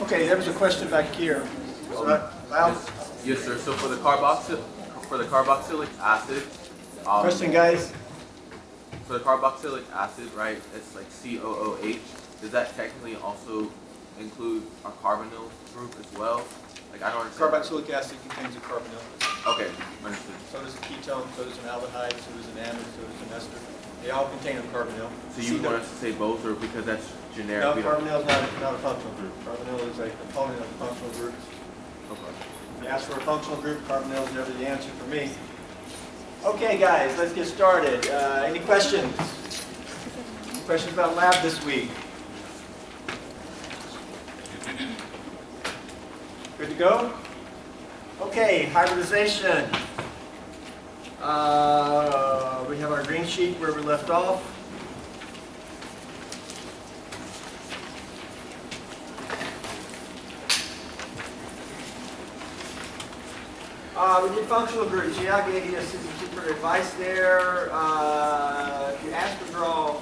Okay, there was a question back here. Well, Yes, sir. So for the carboxylic acid, question, guys. for the carboxylic acid, right? It's like COOH. Does that technically also include a carbonyl group as well? Like I don't understand. Carboxylic acid contains a carbonyl. Okay, understood. So does a ketone, so does an aldehyde, so does an amide, so does an ester. They all contain a carbonyl. So you want us to say both, or because that's generic? No, we don't- carbonyl is not a functional group. Carbonyl is a component of functional groups. Okay. If you ask for a functional group, carbonyl is never the answer for me. Okay, guys, let's get started. Any questions? Any questions about lab this week? Good to go? Okay, hybridization. We have our green sheet where we left off. We did functional groups. Yeah, I gave you super advice there. If you ask to draw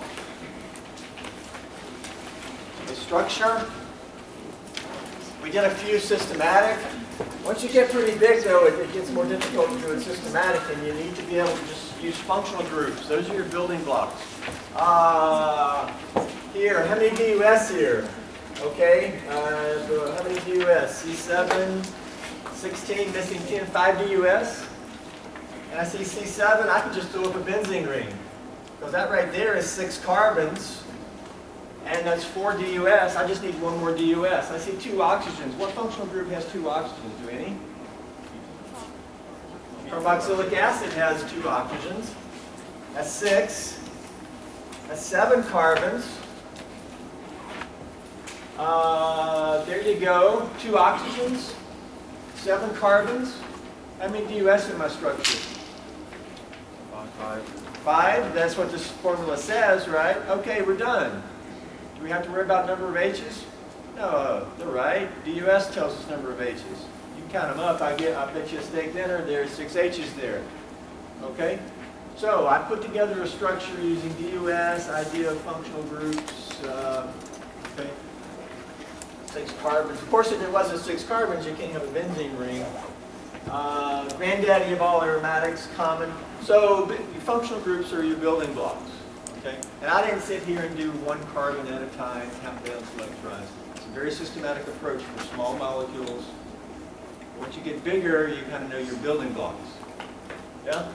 a structure, we did a few systematic. Once you get pretty big, though, it gets more difficult to do it systematic, and you need to be able to just use functional groups. Those are your building blocks. Here, how many DUS here? Okay, how many DUS? C7, 16, missing 10, 5 DUS. And I see C7, I can just throw up a benzene ring. Because that right there is 6 carbons. And that's 4 DUS. I just need 1 more DUS. I see 2 oxygens. What functional group has 2 oxygens? Do any? Carboxylic acid has 2 oxygens. That's 6. That's 7 carbons. There you go. 2 oxygens. 7 carbons. How many DUS in my structure? 5. 5. That's what this formula says, right? Okay, we're done. Do we have to worry about number of H's? No, they're right. DUS tells us number of H's. You can count them up. I bet you a steak dinner, there's 6 H's there. Okay? So I put together a structure using DUS, idea of functional groups. Okay. 6 carbons. Of course, if it wasn't 6 carbons, you can't have a benzene ring. Granddaddy of all aromatics, common. So functional groups are your building blocks. Okay? And I didn't sit here and do 1 carbon at a time, count down electrons. It's a very systematic approach for small molecules. Once you get bigger, you kind of know your building blocks. Yeah?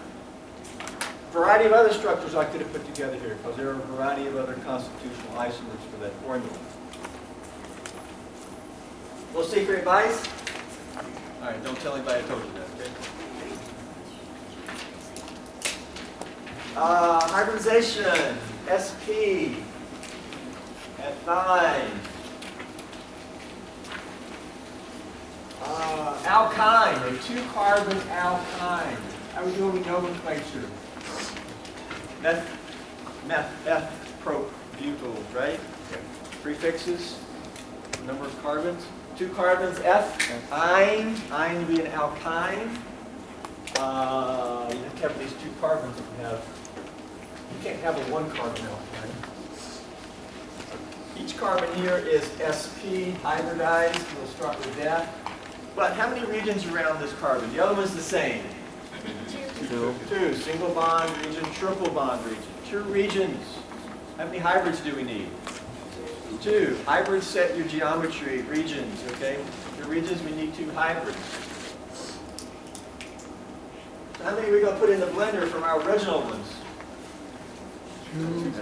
A variety of other structures I could have put together here, because there are a variety of other constitutional isomers for that formula. Little secret advice? All right, don't tell anybody I told you that, okay? Hybridization, SP, F9. Alkyne, a 2-carbon alkyne. How are we doing with nomenclature? F-probutyl, right? Prefixes, number of carbons. 2 carbons, F, ine. Ine would be an alkyne. You have to have at least 2 carbons if you have. You can't have a 1-carbon alkyne. Each carbon here is sp hybridized. We'll start with that. But how many regions around this carbon? The other one's the same. 2. Single bond region, triple bond region. 2 regions. How many hybrids do we need? 2. Hybrids set your geometry, regions, okay? The regions, we need 2 hybrids. So how many are we going to put in the blender from our original ones? 2.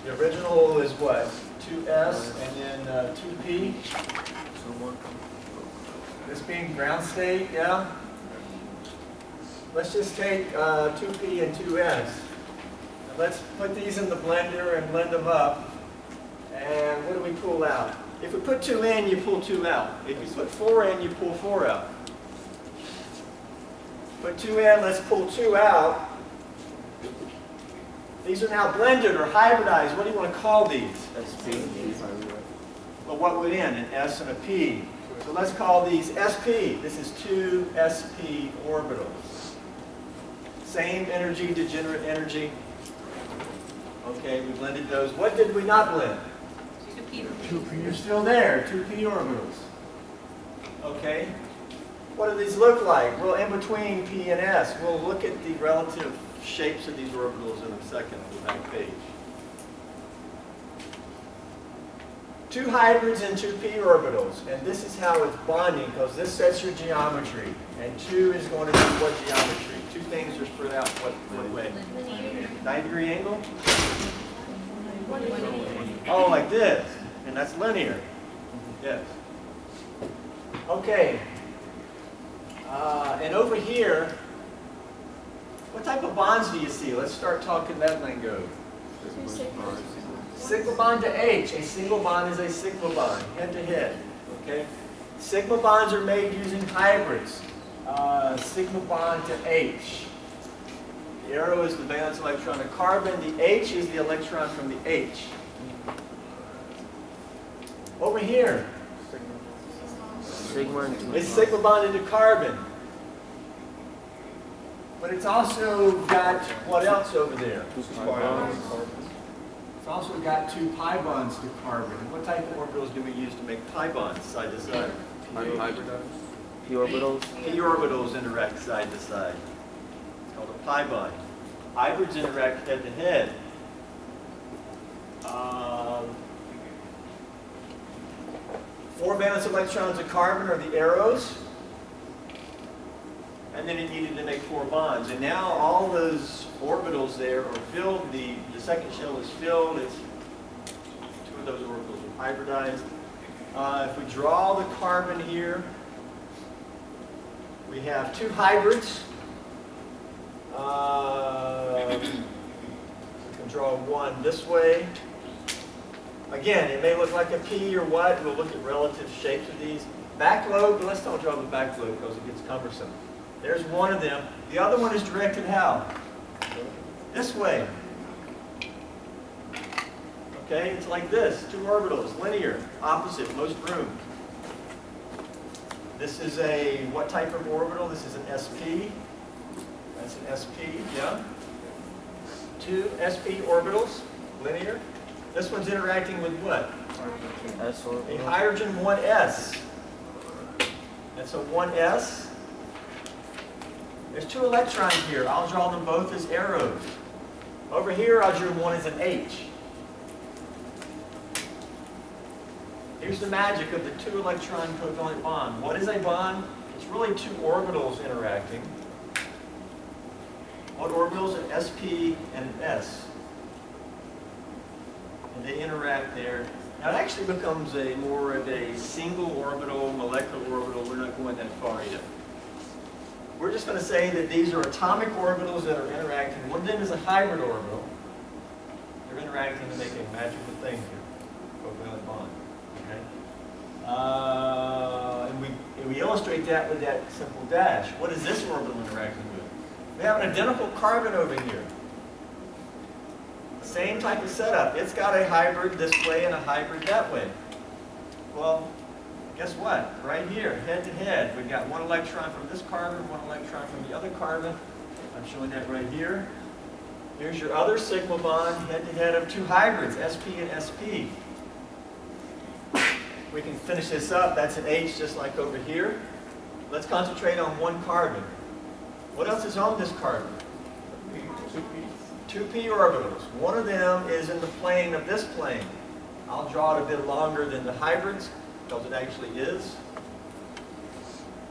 The original is what? 2S and then 2P. This being ground state, yeah? Let's just take 2P and 2S. Now let's put these in the blender and blend them up. And what do we pull out? If we put 2 in, you pull 2 out. If you put 4 in, you pull 4 out. Put 2 in, let's pull 2 out. These are now blended or hybridized. What do you want to call these? SP. Well, what would in? An S and a P. So let's call these SP. This is 2 SP orbitals. Same energy, degenerate energy. Okay, we blended those. What did we not blend? You're still there, 2p orbitals. Okay. What do these look like? Well, in between p and s, we'll look at the relative shapes of these orbitals in a second on the back page. 2 hybrids and 2p orbitals, and this is how it's bonding, because this sets your geometry, and 2 is going to be what geometry? 2 things are spread out what way? 90-degree angle? Oh, like this, and that's linear. Yes. Okay. And over here, what type of bonds do you see? Let's start talking that lingo. Sigma bond to H. A single bond is a sigma bond, head to head. Okay? Sigma bonds are made using hybrids. Sigma bond to H. The arrow is the valence electron of carbon. The H is the electron from the H. Over here, it's sigma bonded to carbon. But it's also got what else over there? It's also got 2 pi bonds to carbon. And what type of orbitals do we use to make pi bonds side to side? Hybridized. P orbitals. P orbitals interact side to side. It's called a pi bond. Hybrids interact head to head. 4 valence electrons of carbon are the arrows. And then it needed to make 4 bonds. And now all those orbitals there are filled. The second shell is filled. It's 2 of those orbitals are hybridized. If we draw the carbon here, we have 2 hybrids. We can draw one this way. Again, it may look like a P or what. We'll look at relative shapes of these. Back lobe, but let's don't draw the back lobe because it gets cumbersome. There's one of them. The other one is directed how? This way. Okay, it's like this. 2 orbitals, linear, opposite, most room. This is a, what type of orbital? This is an SP. That's an SP, yeah. 2 SP orbitals, linear. This one's interacting with what? S orbital. A hydrogen 1s. That's a 1s. There's 2 electrons here. I'll draw them both as arrows. Over here, I drew one as an H. Here's the magic of the 2 electron covalent bond. What is a bond? It's really 2 orbitals interacting. What orbitals? An sp and an s. And they interact there. Now it actually becomes a more of a single orbital, molecular orbital. We're not going that far yet. We're just going to say that these are atomic orbitals that are interacting. One of them is a hybrid orbital. They're interacting to make a magical thing here, covalent bond. Okay? And we illustrate that with that simple dash. What is this orbital interacting with? We have an identical carbon over here. Same type of setup. It's got a hybrid this way and a hybrid that way. Well, guess what? Right here, head to head, we've got 1 electron from this carbon, 1 electron from the other carbon. I'm showing that right here. Here's your other sigma bond, head to head of 2 hybrids, sp and sp. We can finish this up. That's an H just like over here. Let's concentrate on 1 carbon. What else is on this carbon? 2 p orbitals. One of them is in the plane of this plane. I'll draw it a bit longer than the hybrids because it actually is.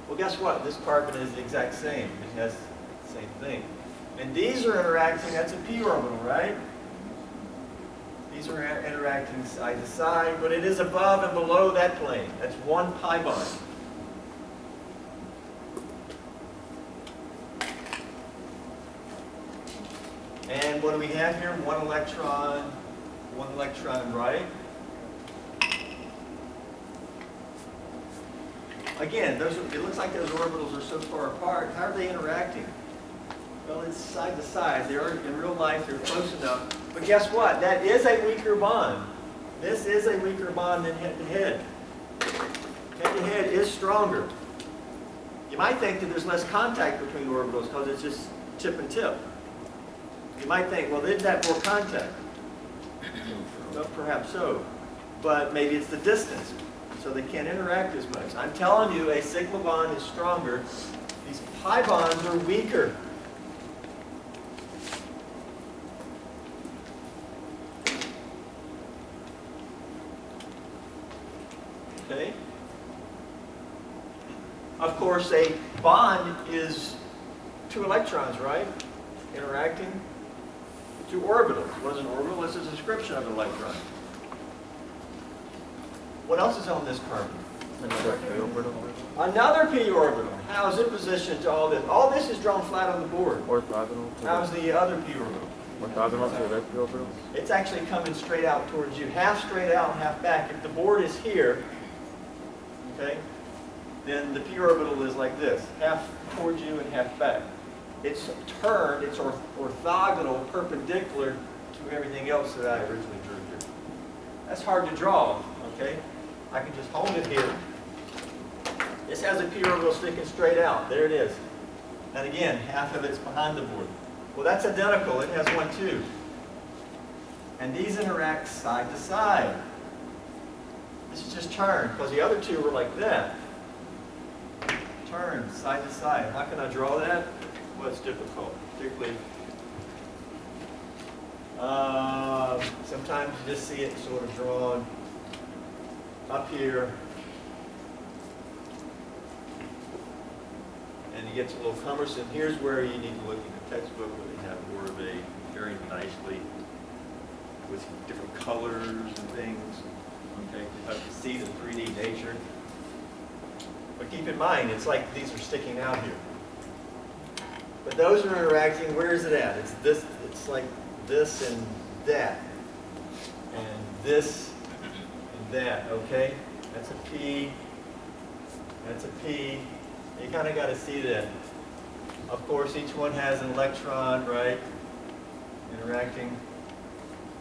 Well, guess what? This carbon is the exact same. It has the same thing. And these are interacting. That's a p orbital, right? These are interacting side to side, but it is above and below that plane. That's 1 pi bond. And what do we have here? 1 electron right. Again, it looks like those orbitals are so far apart. How are they interacting? Well, it's side to side. They are, in real life, they're close enough. But guess what? That is a weaker bond. This is a weaker bond than head to head. Head to head is stronger. You might think that there's less contact between orbitals because it's just tip and tip. You might think, well, isn't that more contact? Well, perhaps so. but maybe it's the distance, so they can't interact as much. I'm telling you, a sigma bond is stronger. These pi bonds are weaker. Okay? Of course, a bond is two electrons, right? Interacting. Two orbitals. What is an orbital? It's a description of an electron. What else is on this carbon? Another p orbital. Another p orbital. How is it positioned to all this? All this is drawn flat on the board. Orthogonal to How's the, the other p orbital? orthogonal to the red p orbital. It's actually coming straight out towards you. Half straight out, half back. If the board is here, okay, then the p orbital is like this. Half towards you and half back. It's turned, it's orthogonal, perpendicular to everything else that I originally drew here. That's hard to draw, okay? I can just hold it here. This has a p orbital sticking straight out. There it is. And again, half of it's behind the board. Well, that's identical. It has one too. And these interact side to side. This is just turned, because the other two were like that. Turned side to side. How can I draw that? Well, it's difficult, particularly. Sometimes you just see it sort of drawn up here. And it gets a little cumbersome. Here's where you need to look in the textbook where they have more of a very nicely with different colors and things. Okay, you have to see the 3D nature. But keep in mind, it's like these are sticking out here. But those are interacting, where is it at? It's this, it's like this and that. And this and that, okay? That's a P. That's a P. You kind of got to see that. Of course, each one has an electron, right? Interacting.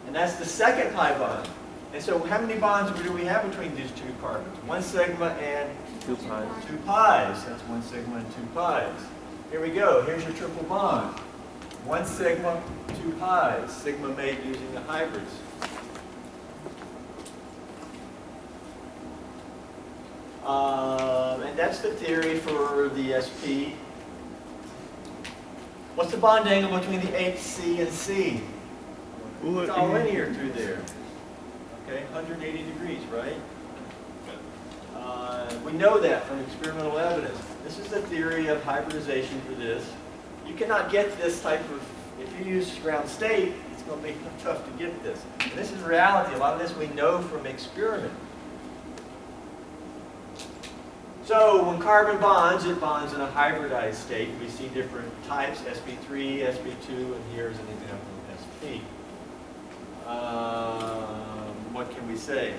And that's the second pi bond. And so how many bonds do we have between these two carbons? One sigma and 2 pi. 2 pi's. That's one sigma and 2 pi's. Here we go. Here's your triple bond. One sigma, 2 pi's. Sigma made using the hybrids. And that's the theory for the sp. What's the bond angle between the HC and C? It's all linear through there. Okay, 180 degrees, right? We know that from experimental evidence. This is the theory of hybridization for this. You cannot get this type of, if you use ground state, it's going to be tough to get this. And this is reality. A lot of this we know from experiment. So when carbon bonds, it bonds in a hybridized state. We see different types, sp3, sp2, and here's an example of sp. What can we say?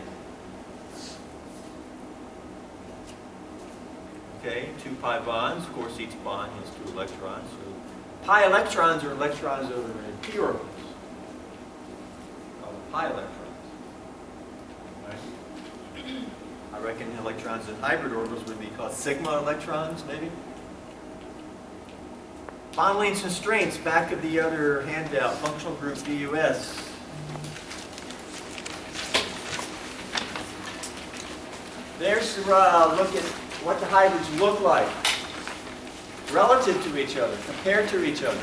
Okay, 2 pi bonds. Of course, each bond has 2 electrons. So pi electrons are electrons over in p orbitals. Called pi electrons. Right? I reckon electrons in hybrid orbitals would be called sigma electrons, maybe. Bond lengths and strengths, back of the other handout, functional group DUS. There's look at what the hybrids look like relative to each other, compared to each other.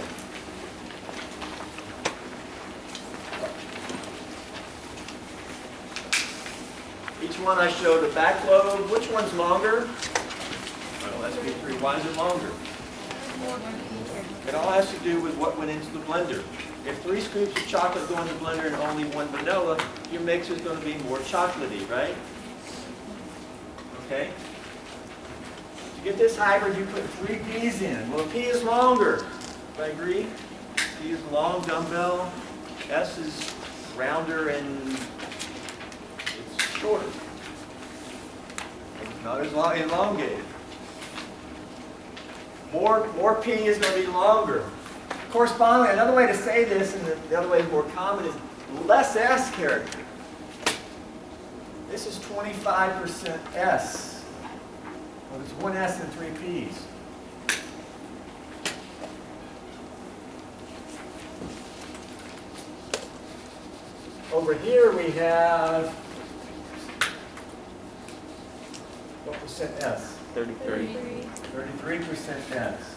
Each one I showed a backload. Which one's longer? Well, SP3. Why is it longer? It all has to do with what went into the blender. If 3 scoops of chocolate go in the blender and only 1 vanilla, your mix is going to be more chocolatey, right? Okay? To get this hybrid, you put 3 P's in. Well, P is longer. Do I agree? P is long, dumbbell. S is rounder and it's shorter. It's not as long, elongated. More P is going to be longer. Correspondingly, another way to say this, and the other way more common, is less S character. This is 25% S. Well, it's 1 S and 3 P's. Over here we have What percent S? 33. 33% S.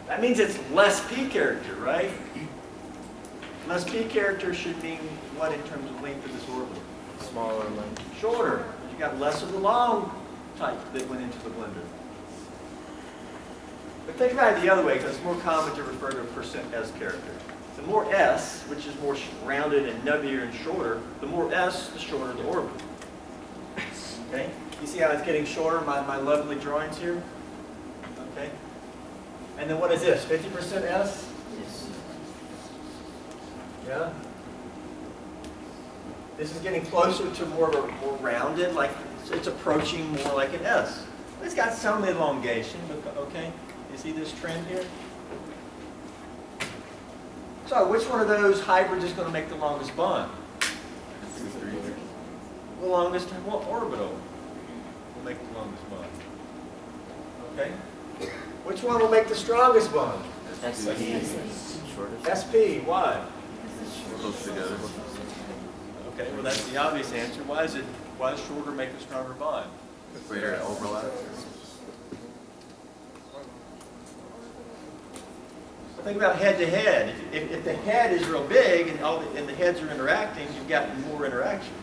That means it's less P character, right? Less P character should mean what in terms of length of this orbital? Smaller length. Shorter. You got less of the long type that went into the blender. But think about it the other way, because it's more common to refer to a percent S character. The more S, which is more rounded and nubbier and shorter, the more S, the shorter the orbital. Okay? You see how it's getting shorter, my lovely drawings here? Okay? And then what is this, 50% S? Yes. Yeah? This is getting closer to more of a more rounded, like it's approaching more like an S. It's got some elongation, but okay? You see this trend here? So which one of those hybrids is going to make the longest bond? The longest orbital will make the longest bond. Okay? Which one will make the strongest bond? Shortest. SP. Why? Close together. Okay, well that's the obvious answer. Why does shorter make a stronger bond? Greater overlap. Think about head to head. If the head is real big and the heads are interacting, you've got more interaction.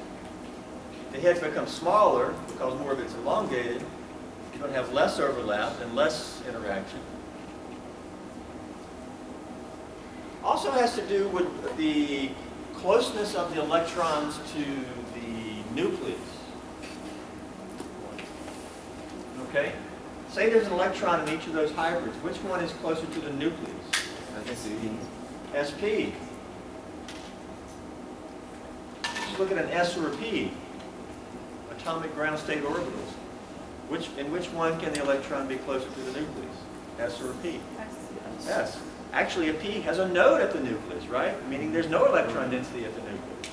If the heads become smaller because more of it's elongated, you're going to have less overlap and less interaction. Also has to do with the closeness of the electrons to the nucleus. Okay? Say there's an electron in each of those hybrids. Which one is closer to the nucleus? SP. Just look at an S or a P. Atomic ground state orbitals. In which one can the electron be closer to the nucleus? S or a P? S. Actually, a P has a node at the nucleus, right? Meaning there's no electron density at the nucleus.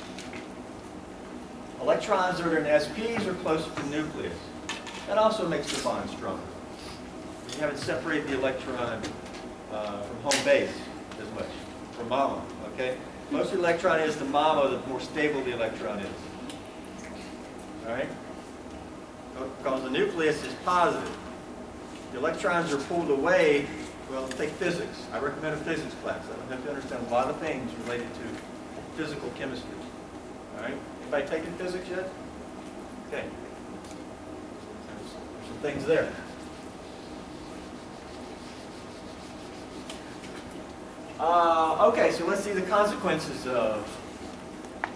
Electrons that are in SPs are closer to the nucleus. That also makes the bond stronger. You haven't separated the electron from home base as much, from mama, okay? The closer the electron is to mama, the more stable the electron is. All right? Because the nucleus is positive. The electrons are pulled away. Well, take physics. I recommend a physics class. I don't have to understand a lot of things related to physical chemistry. All right? Anybody taken physics yet? Okay. There's some things there. Okay, so let's see the consequences of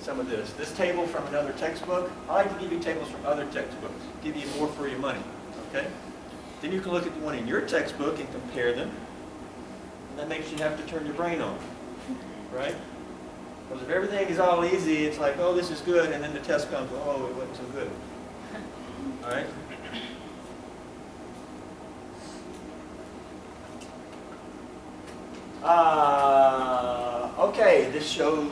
some of this. This table from another textbook. I like to give you tables from other textbooks. Give you more for your money. Okay? Then you can look at the one in your textbook and compare them. And that makes you have to turn your brain on. Right? Because if everything is all easy, it's like, oh, this is good, and then the test comes, oh, it wasn't so good. All right? Okay, this shows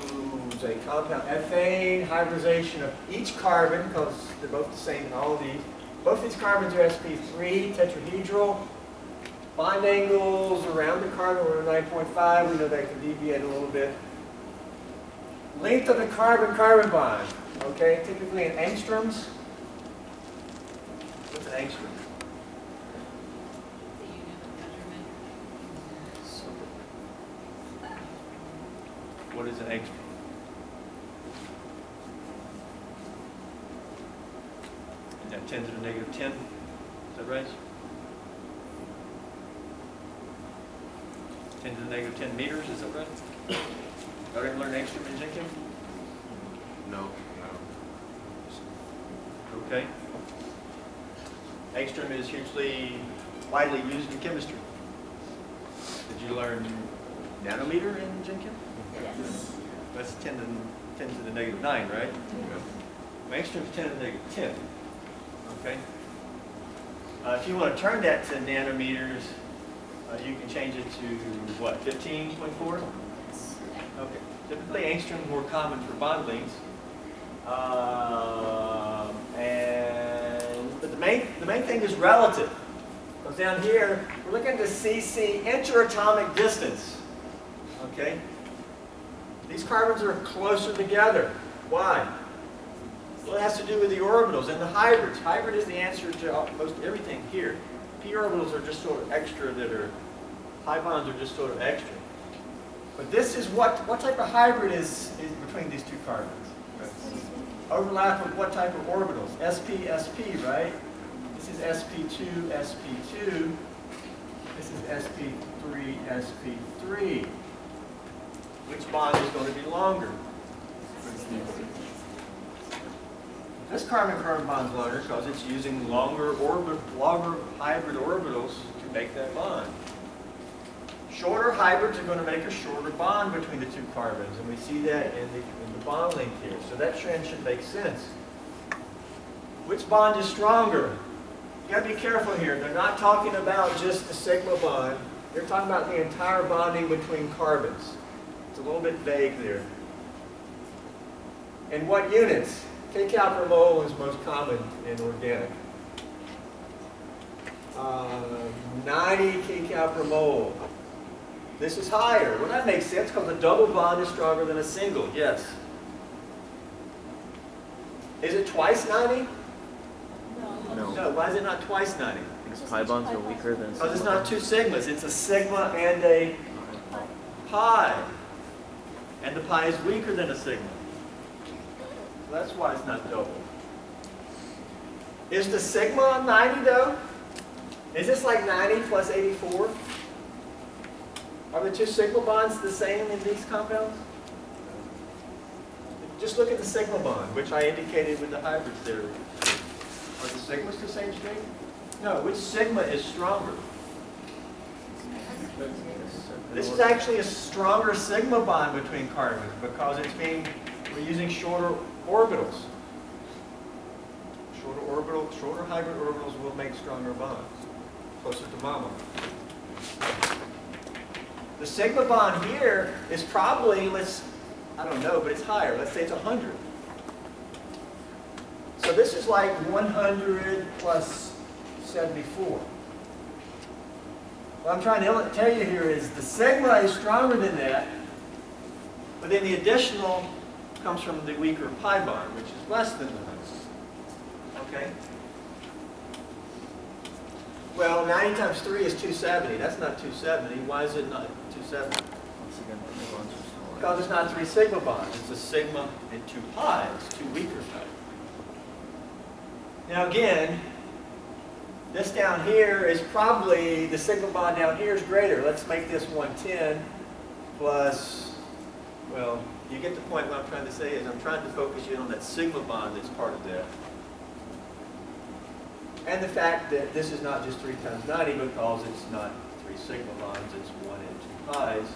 a compound ethane hybridization of each carbon, because they're both the same in all of these. Both these carbons are sp3, tetrahedral. Bond angles around the carbon are 9.5. We know they can deviate a little bit. Length of the carbon-carbon bond, okay, typically in angstroms. What's an angstrom? The unit of measurement. What is an angstrom? And that 10 to the negative 10, is that right? 10 to the negative 10 meters, is that right? Y'all ever learn angstrom in Jenkin? No. Okay. Angstrom is hugely widely used in chemistry. Did you learn nanometer in Jenkin? Yes. That's 10 to the negative 9, right? Angstrom is 10 to the negative 10. Okay. If you want to turn that to nanometers, you can change it to what, 15.4? Okay. Typically, angstrom is more common for bond lengths. But the main thing is relative. Because down here, we're looking at the CC interatomic distance. Okay? These carbons are closer together. Why? Well, it has to do with the orbitals and the hybrids. Hybrid is the answer to most everything here. P orbitals are just sort of extra that are, pi bonds are just sort of extra. But this is what type of hybrid is between these two carbons? Overlap of what type of orbitals? SP, SP, right? This is sp2, sp2. This is sp3, sp3. Which bond is going to be longer? This carbon-carbon bond is longer because it's using longer hybrid orbitals to make that bond. Shorter hybrids are going to make a shorter bond between the two carbons, and we see that in the bond length here. So that trend should make sense. Which bond is stronger? You got to be careful here. They're not talking about just the sigma bond. They're talking about the entire bonding between carbons. It's a little bit vague there. In what units? kcal per mole is most common in organic. 90 kcal per mole. This is higher. Well, that makes sense because a double bond is stronger than a single. Yes. Is it twice 90? No. No. Why is it not twice 90? Because pi bonds are weaker than Because it's sigma not two sigmas. It's a sigma and a pi. And the pi is weaker than a sigma. So that's why it's not double. Is the sigma 90 though? Is this like 90 plus 84? Are the two sigma bonds the same in these compounds? Just look at the sigma bond, which I indicated with the hybrids there. Are the sigmas the same strength? No, which sigma is stronger? This is actually a stronger sigma bond between carbons because we're using shorter orbitals. Shorter hybrid orbitals will make stronger bonds, closer to mama. The sigma bond here is probably, I don't know, but it's higher. Let's say it's 100. So this is like 100 plus 74. What I'm trying to tell you here is the sigma is stronger than that, but then the additional comes from the weaker pi bond, which is less than the 100. Okay? Well, 90 times 3 is 270. That's not 270. Why is it not 270? Once again, the bonds are smaller. Because it's not three sigma bonds. It's a sigma and two pi. It's two weaker pi. Now again, this down here is probably, the sigma bond down here is greater. Let's make this 110 plus, well, you get the point. What I'm trying to say is I'm trying to focus you on that sigma bond that's part of that. And the fact that this is not just 3 times 90 because it's not 3 sigma bonds, it's 1 and 2 pi's.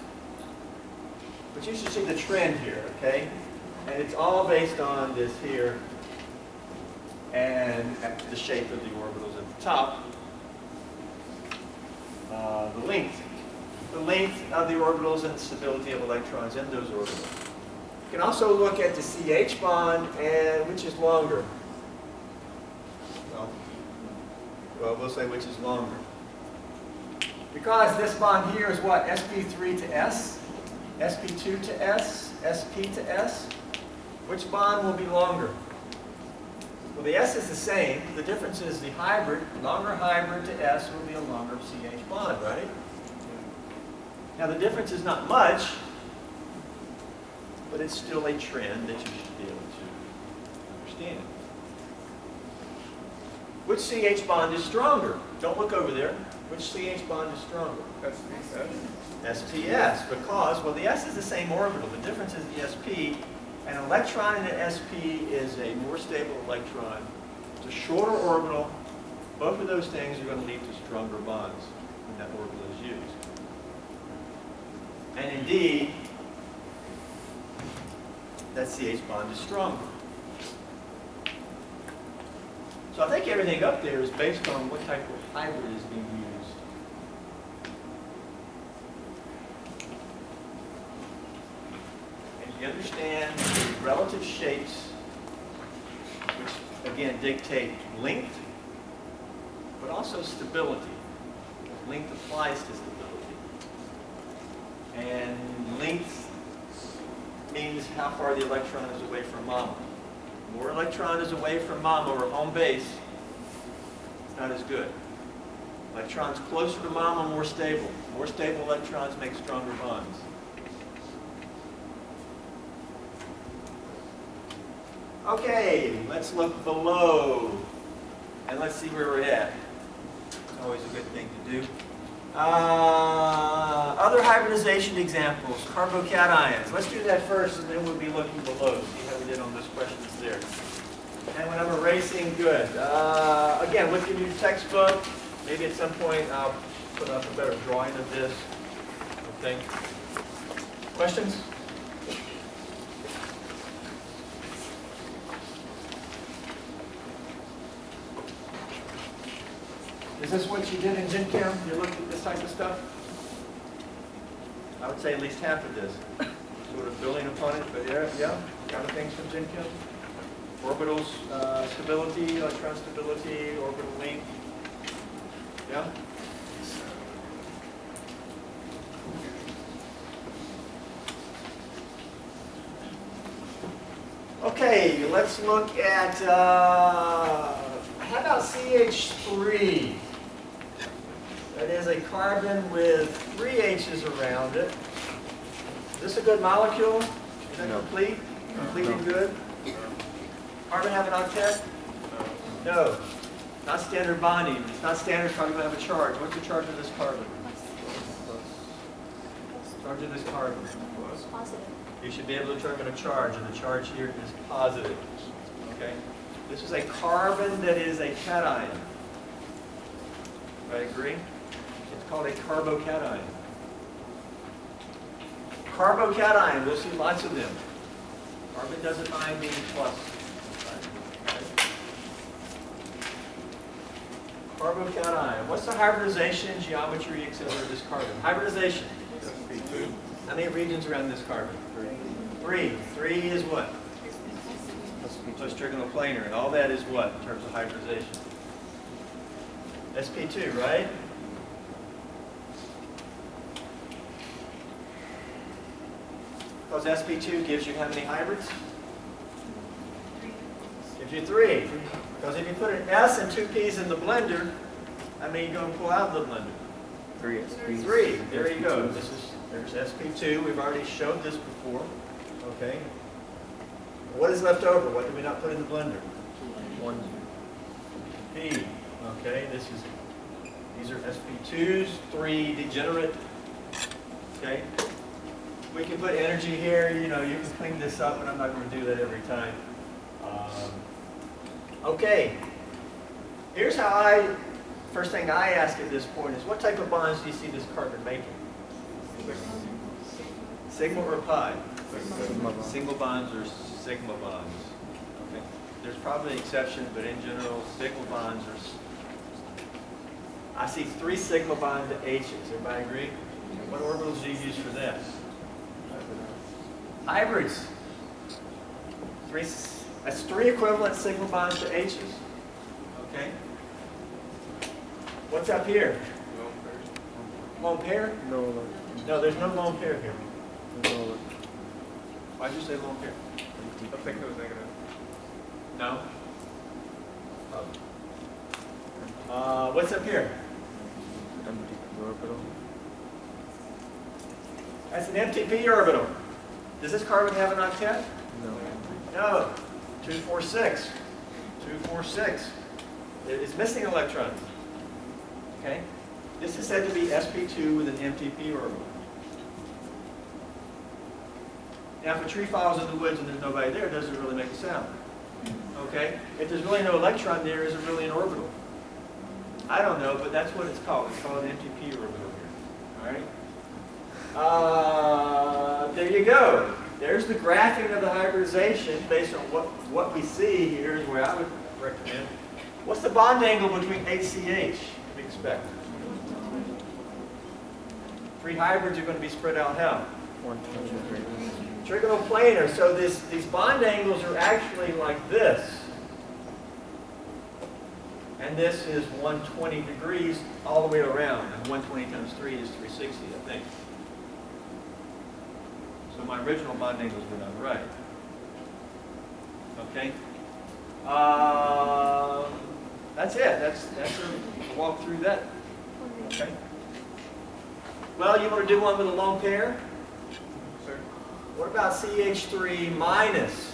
But you should see the trend here, okay? And it's all based on this here and the shape of the orbitals at the top. The length of the orbitals and the stability of electrons in those orbitals. You can also look at the CH bond and which is longer. Well, we'll say which is longer. Because this bond here is what? sp3 to s, sp2 to s, sp to s. Which bond will be longer? Well, the s is the same. The difference is the hybrid, longer hybrid to s will be a longer CH bond, right? Now the difference is not much, but it's still a trend that you should be able to understand. Which CH bond is stronger? Don't look over there. Which CH bond is stronger? SPS, because, well, the S is the same orbital. The difference is the SP. An electron in an SP is a more stable electron. It's a shorter orbital. Both of those things are going to lead to stronger bonds when that orbital is used. And indeed, that CH bond is stronger. So I think everything up there is based on what type of hybrid is being used. And you understand the relative shapes, which again dictate length, but also stability. Length applies to stability. And length means how far the electron is away from mama. More electron is away from mom over home base, it's not as good. Electrons closer to mom are more stable. More stable electrons make stronger bonds. Okay, let's look below and let's see where we're at. It's always a good thing to do. Other hybridization examples, carbocations. Let's do that first and then we'll be looking below, see how we did on those questions there. And when I'm erasing, good. Again, look in your textbook. Maybe at some point I'll put up a better drawing of this. Okay. Questions? Is this what you did in Gen Chem? You looked at this type of stuff? I would say at least half of this. Sort of building upon it, but yeah, kind of things from Gen Chem. Orbitals, stability, electron stability, orbital length. Yeah? Okay, let's look at, how about CH3? That is a carbon with 3 H's around it. Is this a good molecule? Is that complete? Completely good? Carbon have an octet? No. Not standard bonding. It's not standard carbon have a charge. What's the charge of this carbon? Charge of this carbon? Positive. You should be able to determine a charge, and the charge here is positive. Okay? This is a carbon that is a cation. I agree? It's called a carbocation. Carbocation, we'll see lots of them. Carbon doesn't bind being plus. Carbocation. What's the hybridization geometry etc. of this carbon? Hybridization. How many regions around this carbon? 3. 3 is what? So it's trigonoplanar, and all that is what in terms of hybridization? sp2, right? Because sp2 gives you how many hybrids? Gives you 3. Because if you put an S and 2 P's in the blender, how many are you going to pull out of the blender? 3 SPs. 3. There you go. There's sp2. We've already showed this before. Okay. What is left over? What did we not put in the blender? 1. P. Okay. These are sp2s. 3 degenerate. Okay. We can put energy here. You know, you can clean this up, but I'm not going to do that every time. Okay. Here's how first thing I ask at this point is, what type of bonds do you see this carbon making? Sigma or pi? Single bonds or sigma bonds. Okay. There's probably exceptions, but in general, sigma bonds are. I see 3 sigma bond to H's. Everybody agree? What orbitals do you use for that? Hybrids. That's 3 equivalent sigma bonds to H's. Okay. What's up here? Lone pair? No, No, there's no lone pair here. no. Why'd you say lone pair? I think it was negative. No. What's up here? Empty orbital. That's an MTP orbital. Does this carbon have an octet? No. No. 246. 246. It's missing electrons. Okay? This is said to be sp2 with an MTP orbital. Now, if a tree falls in the woods and there's nobody there, it doesn't really make a sound. Okay? If there's really no electron there, is it really an orbital? I don't know, but that's what it's called. It's called an MTP orbital here. All right? There you go. There's the graphing of the hybridization based on what we see here is where I would recommend. What's the bond angle between HCH we expect? 3 hybrids are going to be spread out how? 123. Trigonoplanar. So these bond angles are actually like this. And this is 120 degrees all the way around. And 120 times 3 is 360, I think. So my original bond angles were not right. Okay? That's it. That's a walk through that. Okay. Well, you want to do one with a lone pair? Sure. What about CH3 minus?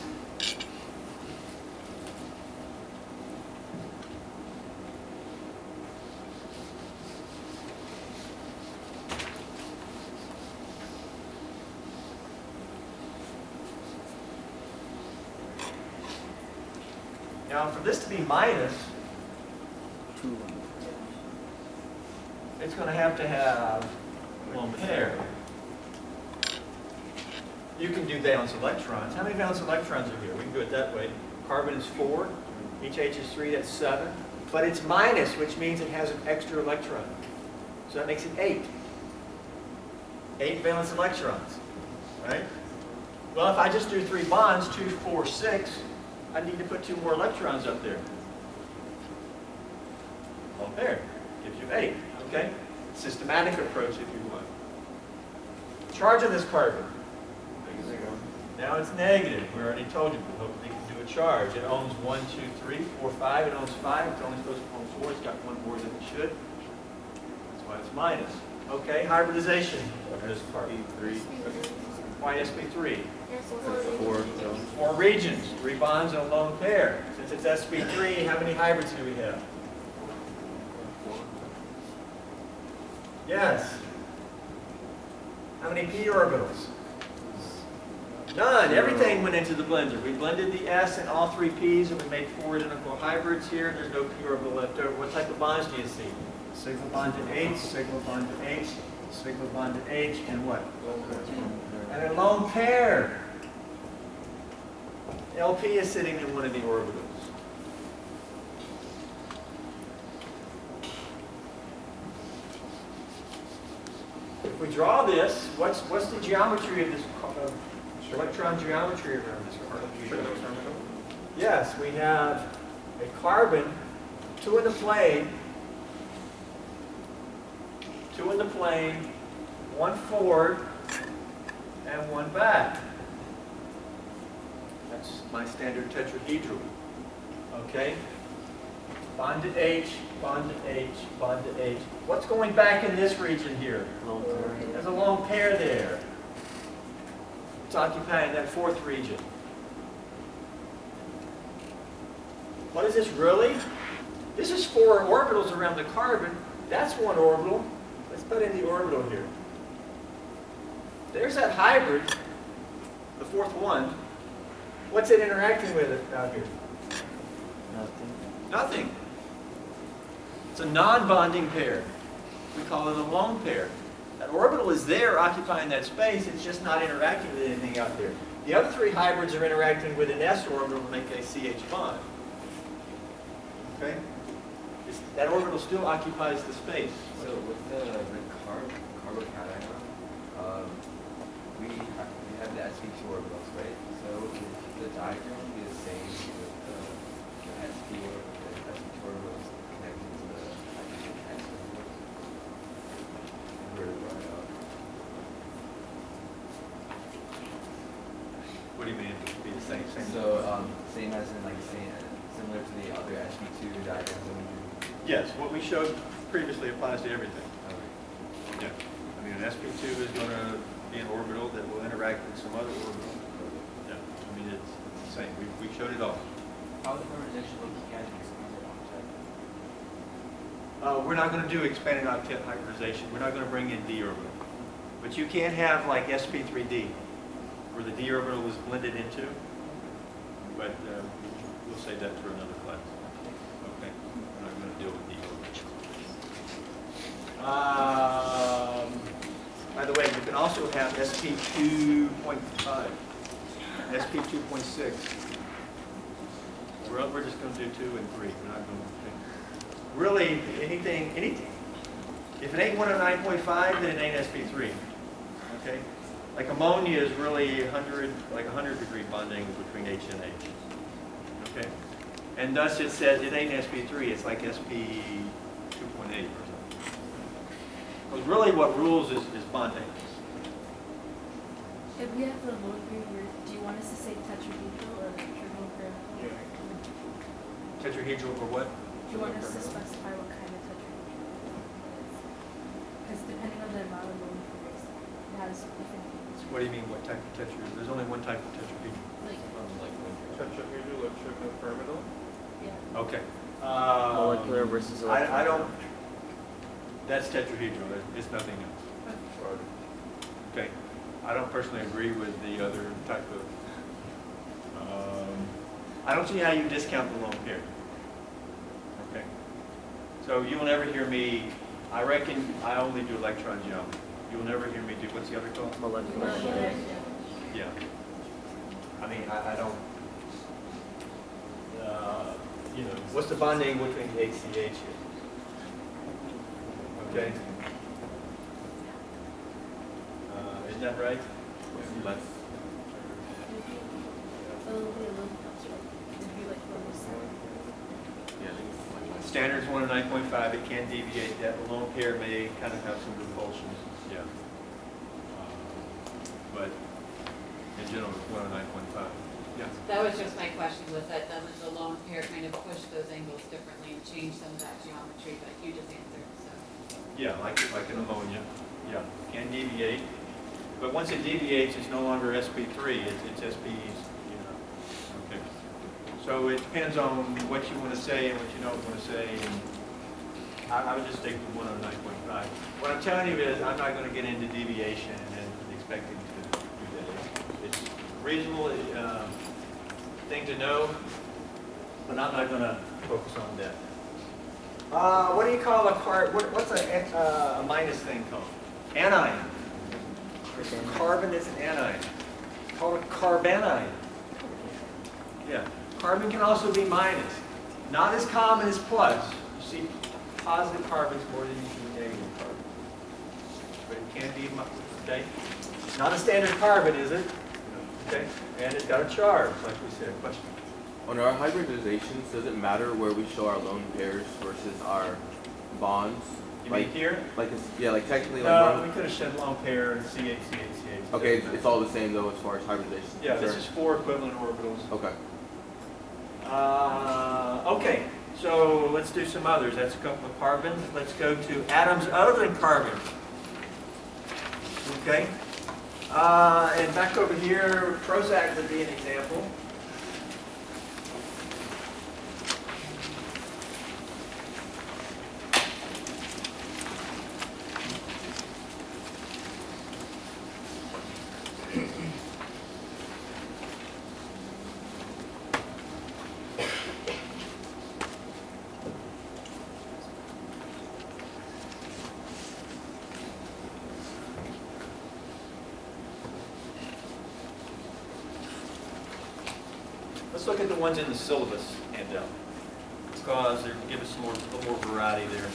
Now, for this to be minus, Two. it's going to have a lone pair. You can do valence electrons. How many valence electrons are here? We can do it that way. Carbon is 4. Each H is 3. That's 7. But it's minus, which means it has an extra electron. So that makes it 8. 8 valence electrons. Right? Well, if I just do 3 bonds, 2, 4, 6, I need to put 2 more electrons up there. Lone pair gives you 8. Okay? Systematic approach if you want. Charge of this carbon. Now it's negative. We already told you. We hope they can do a charge. It owns 1, 2, 3, 4, 5. It owns 5. It's only supposed to own 4. It's got 1 more than it should. That's why it's minus. Okay, hybridization of this carbon. P3. Why sp3? Four. 4 regions, 3 bonds and a lone pair. Since it's sp3, how many hybrids do we have? Yes. How many p orbitals? None. Everything went into the blender. We blended the S and all 3 p's, and we made 4 identical hybrids here. There's no p orbital left over. What type of bonds do you see? Sigma bond to H, sigma bond to H, sigma bond to H, and what? And a lone pair. LP is sitting in one of the orbitals. If we draw this, what's the geometry of this electron geometry around this carbon? Yes, we have a carbon, 2 in the plane, 2 in the plane, 1 forward, and 1 back. That's my standard tetrahedral. Okay? Bond to H, bond to H, bond to H. What's going back in this region here? Lone pair. There's a lone pair there. It's occupying that 4th region. What is this really? This is 4 orbitals around the carbon. That's 1 orbital. Let's put in the orbital here. There's that hybrid, the 4th one. What's it interacting with out here? Nothing. Nothing. It's a non-bonding pair. We call it a lone pair. That orbital is there occupying that space. It's just not interacting with anything out there. The other 3 hybrids are interacting with an s orbital to make a CH bond. Okay? That orbital still occupies the space. So with the carbocation, we have the sp2 orbitals, right? So the diagram be the same with the sp2 orbitals connected to the hydrogen x orbitals. Where to draw it out? What do you mean? It would be the same? So same as in like similar to the other sp2 diagrams that we do. Yes, what we showed previously applies to everything. Okay. Yeah. I mean, an sp2 is going to be an orbital that will interact with some other orbital. Yeah. I mean, it's the same. We showed it all. How is hybridization looking at expanded octet? We're not going to do expanded octet hybridization. We're not going to bring in d orbital. But you can have like sp3d, where the d orbital is blended into. But we'll save that for another class. Okay. We're not going to deal with d orbital. By the way, you can also have sp2.5, sp2.6. We're just going to do 2 and 3. We're not going to really anything. If it ain't 109.5, then it ain't sp3. Okay, like ammonia is really 100-degree bonding between H and H. Okay, and thus it says it ain't sp3. It's like sp 2.8 or something. Because really, what rules is bonding. If we have the load group, do you want us to say tetrahedral or triple graph? Yeah. Tetrahedral or what? Do you want us to specify what kind of tetrahedral? Because depending on the amount of lone pairs, it has different names. What do you mean, what type of tetrahedral? There's only one type of tetrahedral. Like, Tetrahedral or trimethyl? yeah. Okay. Molecular versus I don't, that's tetrahedral, it's nothing else. Okay, I don't personally agree with the other type of, I don't see how you discount the lone pair. Okay, so you will never hear me, I reckon I only do electron geometry. You will never hear me do, what's the other called? molecular. Yeah. I mean, I don't, you know, what's the bond angle between the HCH here? Okay? Isn't that right? Let's, So it'll be a little closer. It'd be like level 7. yeah. Standard's 1 to 9.5, it can deviate that. The lone pair may kind of have some repulsions, yeah. But in general, it's 1 to 9.5. Yeah. That was just my question, was that doesn't the lone pair kind of push those angles differently and change some of that geometry, but you just answered, so. Yeah, like an ammonia, yeah, can deviate. But once it deviates, it's no longer sp3, it's SPs, you know. Okay. So it depends on what you want to say and what you don't want to say. And I would just stick with 1 on 9.5. What I'm telling you is I'm not going to get into deviation and expecting to do that. It's reasonable thing to know, but I'm not going to focus on that. What do you call a what's a minus thing called? Anion. Carbon is an anion. It's called a carbanion. Yeah. Carbon can also be minus. Not as common as plus. You see positive carbons more than you see negative carbons. But it can be, okay? Not a standard carbon, is it? Okay. And it's got a charge, like we said. Question? On our hybridizations, does it matter where we show our lone pairs versus our bonds? You mean here? Like it's, yeah, like technically, like No, one- we could have said lone pair and CH. okay, it's all the same though as far as hybridization. is Yeah, this concerned. is 4 equivalent orbitals. Okay. Okay, so let's do some others. That's a couple of carbons. Let's go to atoms other than carbon. Okay. And back over here, Prozac would be an example. Let's look at the ones in the syllabus handout, because they give us a little more variety there.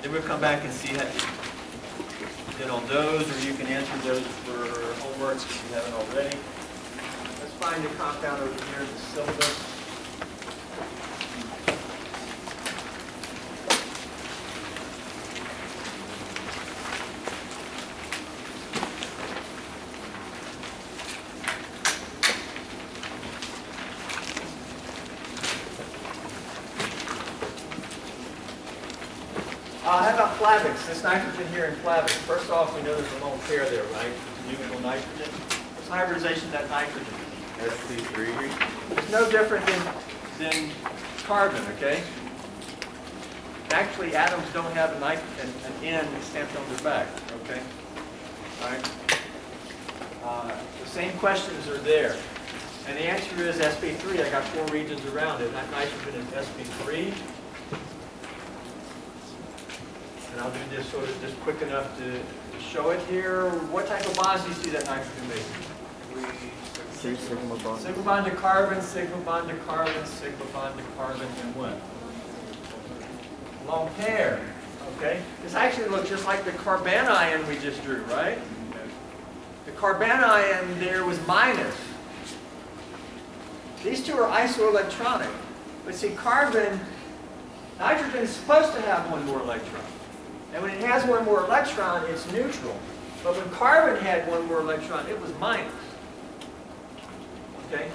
Then we'll come back and see how you did on those, or you can answer those for homework if you haven't already. Let's find a compound over here in the syllabus. How about flavix? This nitrogen here in flavix. First off, we know there's a lone pair there, right? It's a neutral nitrogen. What's hybridization of that nitrogen? sp3. It's no different than carbon, okay? Actually, atoms don't have an N stamped on their back, okay? All right? The same questions are there. And the answer is sp3. I got 4 regions around it. That nitrogen is sp3. And I'll do this sort of just quick enough to show it here. What type of bonds do you see that nitrogen making? 3 sigma bond. Sigma bond to carbon, sigma bond to carbon, sigma bond to carbon, and what? Lone pair, okay? This actually looks just like the carbanion we just drew, right? The carbanion there was minus. These two are isoelectronic. But see, nitrogen is supposed to have one more electron. And when it has one more electron, it's neutral. But when carbon had one more electron, it was minus. Okay?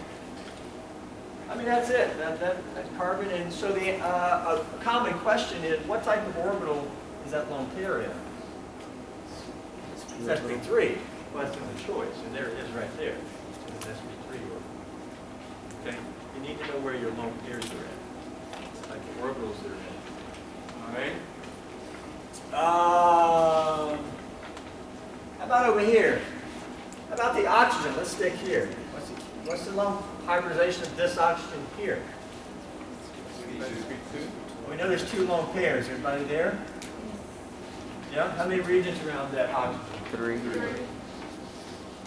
I mean, that's it. That carbon. And so the a common question is, what type of orbital is that lone pair in? It's sp3. Well, that's the choice, and there it is right there. It's an sp3 orbital. Okay? You need to know where your lone pairs are at. What type of orbitals they're in. All right? How about over here? How about the oxygen? Let's stick here. What's the lone hybridization of this oxygen here? We know there's 2 lone pairs. Everybody there? Yeah? How many regions around that oxygen? 3.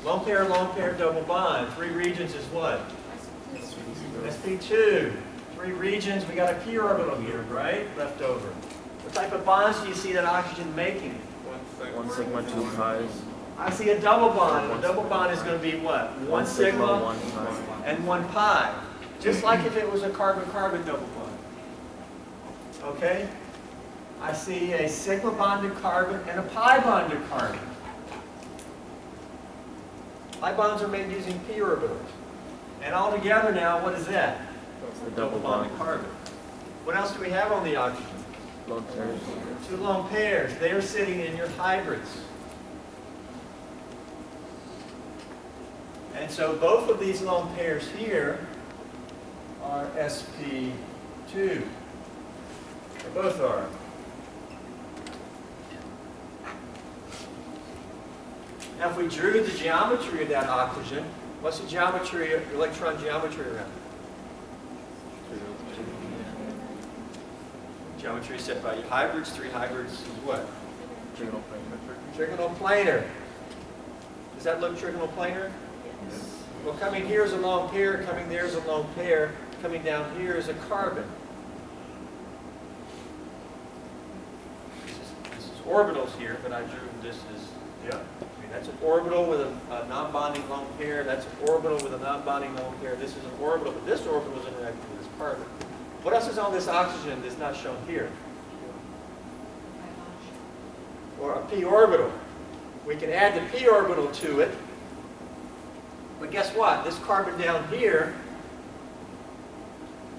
Lone pair, double bond. 3 regions is what? sp2. 3 regions. We got a p orbital here, right? Left over. What type of bonds do you see that oxygen making? 1 sigma, 2 pi's. I see a double bond. And a double bond is going to be what? 1 sigma 1 pi. and 1 pi. Just like if it was a carbon-carbon double bond. Okay? I see a sigma bond to carbon and a pi bond to carbon. Pi bonds are made using p orbitals. And all together now, what is that? The Double bond to carbon. What else do we have on the oxygen? Lone pairs. 2 lone pairs. They are sitting in your hybrids. And so both of these lone pairs here are sp2. They both are. Now if we drew the geometry of that oxygen, what's the geometry, electron geometry around it? Geometry set by hybrids. 3 hybrids is what? Trigonal planar. Trigonal planar. Does that look trigonal planar? Well, coming here is a lone pair, coming there is a lone pair, coming down here is a carbon. This is orbitals here, but I drew this as, yeah. I mean, that's an orbital with a non-bonding lone pair. That's an orbital with a non-bonding lone pair. This is an orbital, but this orbital is interacting with this carbon. What else is on this oxygen that's not shown here? Or a p orbital. We can add the p orbital to it. But guess what? This carbon down here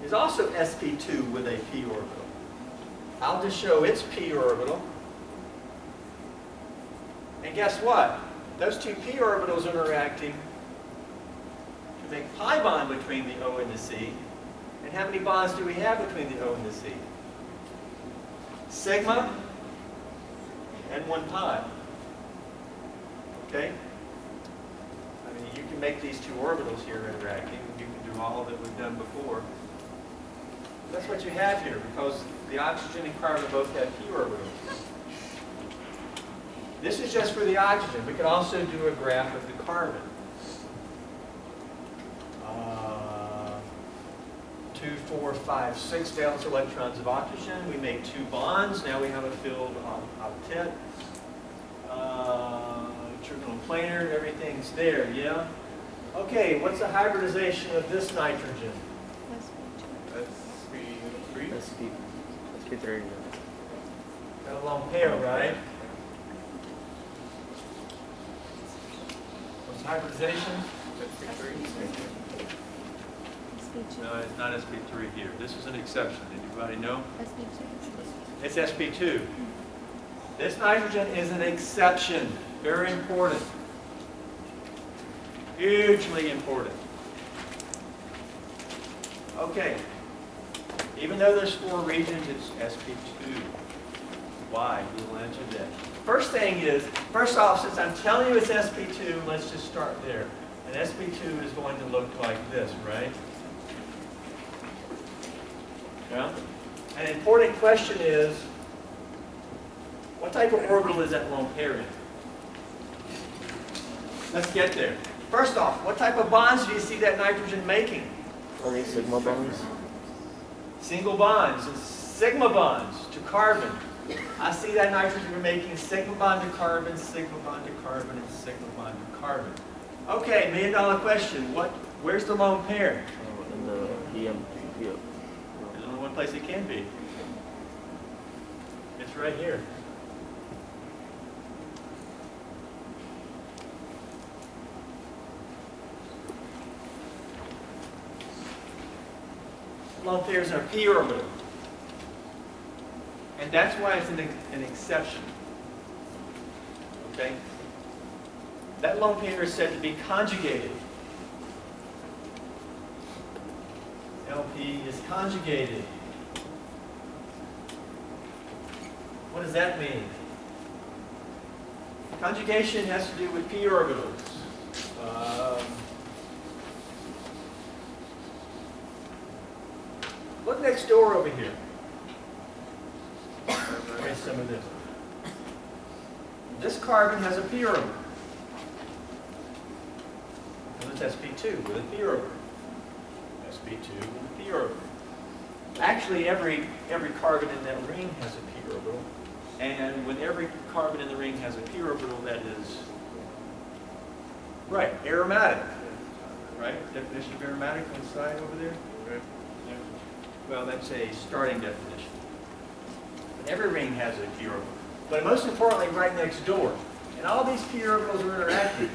is also sp2 with a p orbital. I'll just show its p orbital. And guess what? Those 2 p orbitals are interacting to make pi bond between the O and the C. And how many bonds do we have between the O and the C? Sigma and 1 pi. Okay? I mean, you can make these 2 orbitals here interacting. You can do all that we've done before. That's what you have here, because the oxygen and carbon both have p orbitals. This is just for the oxygen. We could also do a graph of the carbon. 2, 4, 5, 6 valence electrons of oxygen. We made 2 bonds. Now we have a field octet. Trigonal planar, everything's there, yeah? Okay, what's the hybridization of this nitrogen? sp3. Got a lone pair, right? What's hybridization? No, it's not sp3 here. This is an exception. Anybody know? It's sp2. This nitrogen is an exception. Very important. Hugely important. Okay. Even though there's 4 regions, it's sp2. Why? We'll answer that. First thing is, first off, since I'm telling you it's sp2, let's just start there. And sp2 is going to look like this, right? Yeah? An important question is, what type of orbital is that lone pair in? Let's get there. First off, what type of bonds do you see that nitrogen making? Only sigma bonds. Single bonds, and sigma bonds to carbon. I see that nitrogen making sigma bond to carbon, sigma bond to carbon, and sigma bond to carbon. Okay, $1 million question. Where's the lone pair? In the EM. There's only one place it can be. It's right here. lone pairs in a p orbital. And that's why it's an exception. Okay? That lone pair is said to be conjugated. LP is conjugated. What does that mean? Conjugation has to do with p orbitals. Look next door over here. Erase some of this. This carbon has a p orbital. And it's sp2 with a p orbital. sp2 with a p orbital. Actually, every carbon in that ring has a p orbital. And when every carbon in the ring has a p orbital, that is, right, aromatic. Right? Definition of aromatic on the side over there? Okay. Yeah. Well, that's a starting definition. But every ring has a p orbital. But most importantly, right next door. And all these p orbitals are interacting.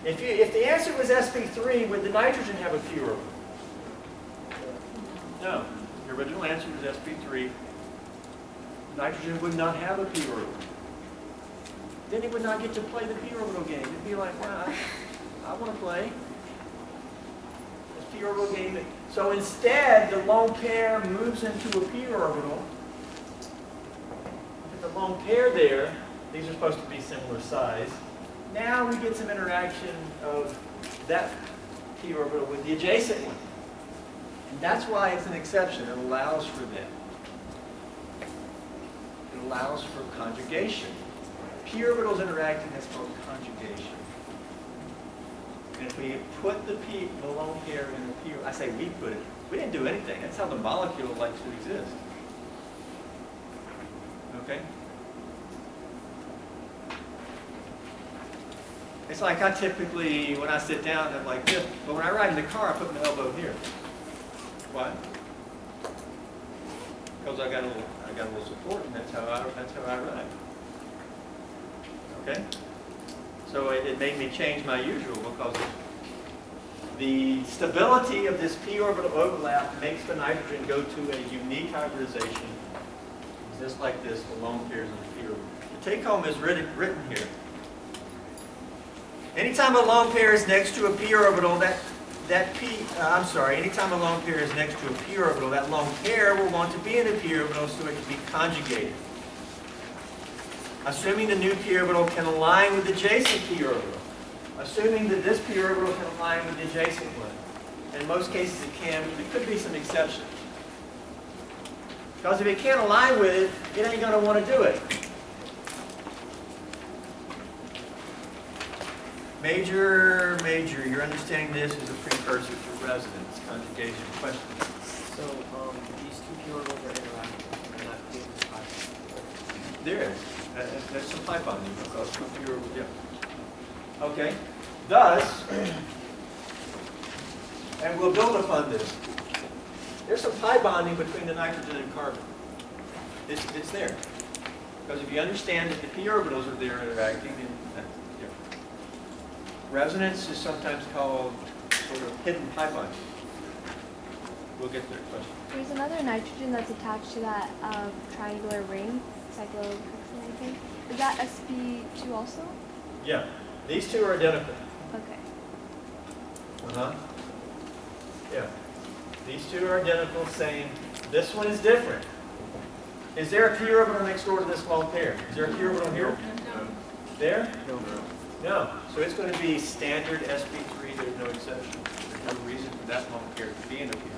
If the answer was sp3, would the nitrogen have a p orbital? No. The original answer was sp3. Nitrogen would not have a p orbital. Then he would not get to play the p orbital game. It'd be like, wow, I want to play this p orbital game. So instead, the lone pair moves into a p orbital. With the lone pair there, these are supposed to be similar size. Now we get some interaction of that p orbital with the adjacent one. And that's why it's an exception. It allows for that. It allows for conjugation. P orbitals interacting, that's called conjugation. And if we put the lone pair in the p, I say we put it, we didn't do anything. That's how the molecule likes to exist. Okay? It's like I typically, when I sit down, I'm like this, but when I ride in the car, I put my elbow here. Why? Because I got a little support, and that's how I ride. Okay? So it made me change my usual because the stability of this p orbital overlap makes the nitrogen go to a unique hybridization, just like this, the lone pairs in the p orbital. The take home is written here. Anytime a lone pair is next to a p orbital, anytime a lone pair is next to a p orbital, that lone pair will want to be in a p orbital so it can be conjugated. Assuming the new p orbital can align with the adjacent p orbital. Assuming that this p orbital can align with the adjacent one. In most cases it can, but there could be some exceptions. Because if it can't align with it, it ain't going to want to do it. Major, you're understanding this as a precursor to resonance, conjugation, question. So, these two p orbitals are interacting, and that creates this hybrid. There is. That's some pi bonding because computer, yeah. Okay. Thus, and we'll build upon this. There's some pi bonding between the nitrogen and carbon. It's there. Because if you understand that the p orbitals are there interacting, then that's different. Resonance is sometimes called sort of hidden pi bonding. We'll get there. Question. There's another nitrogen that's attached to that triangular ring, cyclohexane, I think. Is that sp2 also? Yeah. These two are identical. Okay. Uh-huh. Yeah. These two are identical, same. This one is different. Is there a p orbital next door to this lone pair? Is there a p orbital here? No. There? No. No. So it's going to be standard sp3. There's no exception. There's no reason for that lone pair to be in a p orbital.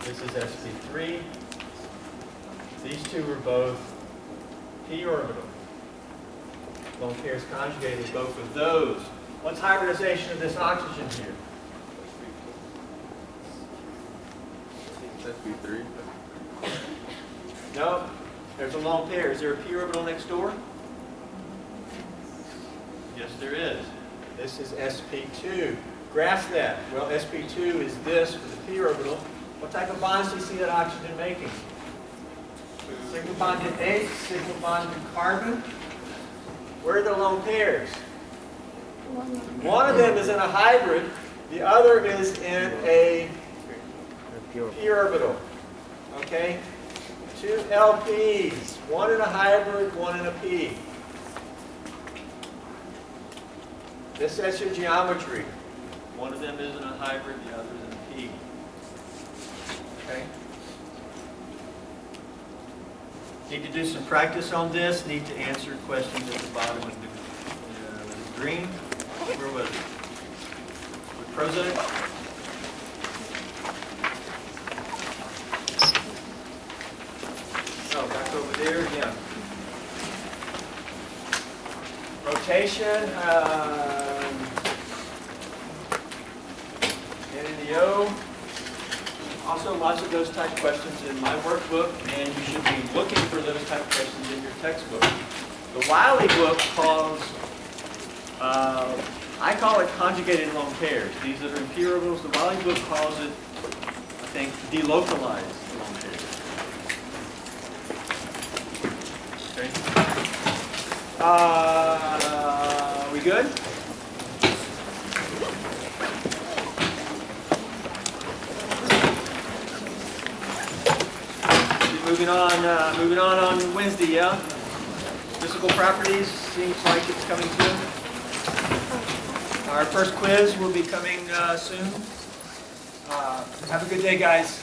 This is sp3. These two are both p orbital. Lone pairs conjugated both of those. What's hybridization of this oxygen here? sp3. No. There's a lone pair. Is there a p orbital next door? Yes, there is. This is sp2. Graph that. Well, sp2 is this for the p orbital. What type of bonds do you see that oxygen making? Single bonded H, single bonded carbon. Where are the lone pairs? One of them is in a hybrid, The other is in a p orbital. Okay? Two LPs, one in a hybrid, one in a p. That's your geometry. One of them is in a hybrid, the other is in a p. Okay? Need to do some practice on this. Need to answer questions at the bottom of the green. Where was it? With Prozac? Oh, back over there, yeah. Rotation, N in the O. Also, lots of those type questions in my workbook, and you should be looking for those type of questions in your textbook. The Wiley book calls, I call it conjugated lone pairs. These that are in p orbitals, the Wiley book calls it, I think, delocalized lone pairs. Okay. We good? Moving on Wednesday, yeah? Physical properties, seems like it's coming soon. Our first quiz will be coming soon. Have a good day, guys.